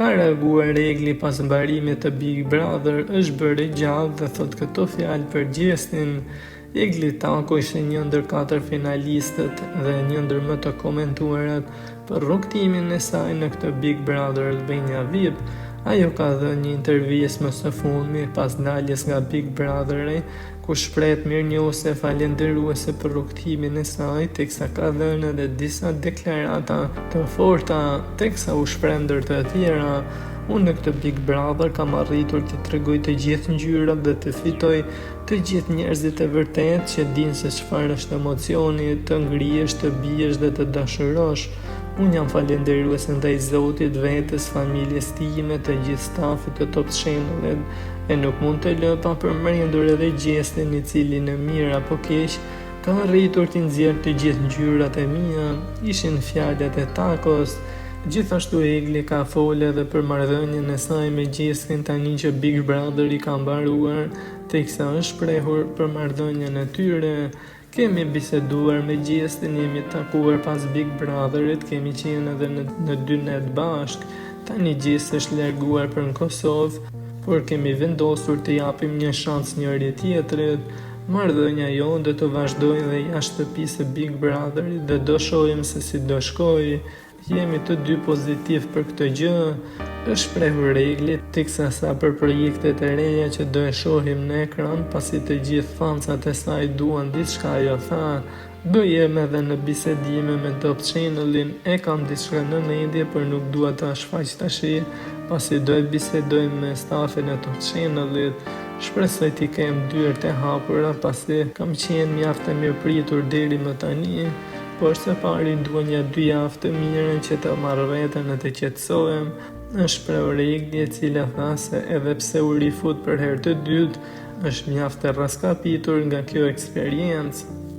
Ka reaguar Regli pas mbarimit të Big Brother, është bërë gjallë dhe thot këto fjalë për Gjestin. Egli Tako ishte një ndër 4 finalistët dhe një ndër më të komentuarat për rrugtimin e saj në këtë Big Brother Albania VIP. Ajo ka dhënë një intervistë më së fundmi pas daljes nga Big Brother, ku shpreh mirënjohëse falendëruese për rrugtimin e saj, teksa ka dhënë edhe disa deklarata të forta, teksa u shpreh ndër të tjera: unë në këtë Big Brother kam arritur të tregoj të gjithë ngjyrat dhe të fitoj të gjithë njerëzit e vërtet që dinë se çfarë është emocioni, të ngrihesh, të biesh dhe të dashurosh. Unë jam falendëruese ndaj Zotit, vetes, familjes time, të gjithë stafit të Top Channel e nuk mund të lë pa përmendur edhe Gjestin, i cili në mirë apo keq ka arritur të nxjerrë të gjithë ngjyrat e mia. Ishin fjalët e Takos. Gjithashtu Egli ka folë edhe për marrëdhënien e saj me Gjestin tani që Big Brother i ka mbaruar, teksa është shprehur për marrëdhënien e tyre. Kemi biseduar me Gjestin, jemi takuar pas Big Brotherit, kemi qenë edhe në 2 net bashk. Tani Gjesti është larguar për në Kosovë, por kemi vendosur të japim një shans njëri tjetrit. Marrëdhënia jonë do të vazhdojë dhe jashtë shtëpisë së Big Brotherit dhe do shohim se si do shkojë. Jemi të dy pozitiv për këtë gjë, është shprehur Regli, teksa sa për projektet e reja që do e shohim në ekran, pasi të gjithë fancat e saj duan diçka, ajo tha: do jem edhe në bisedime me Top Channelin, e kam diçka në mendje, por nuk dua ta shfaq tash, pasi do e bisedojmë me stafin e Top Channelit. Shpresoj t'i kem dyert e hapura, pasi kam qenë mjaft e mirëpritur deri më tani. Por së pari dua një 2 javë të mira që të marr veten e të qetësohem, është shprehur Regli, e cila tha se edhe pse u rifut për herë të dytë, është mjaft e raskapitur nga kjo eksperiencë.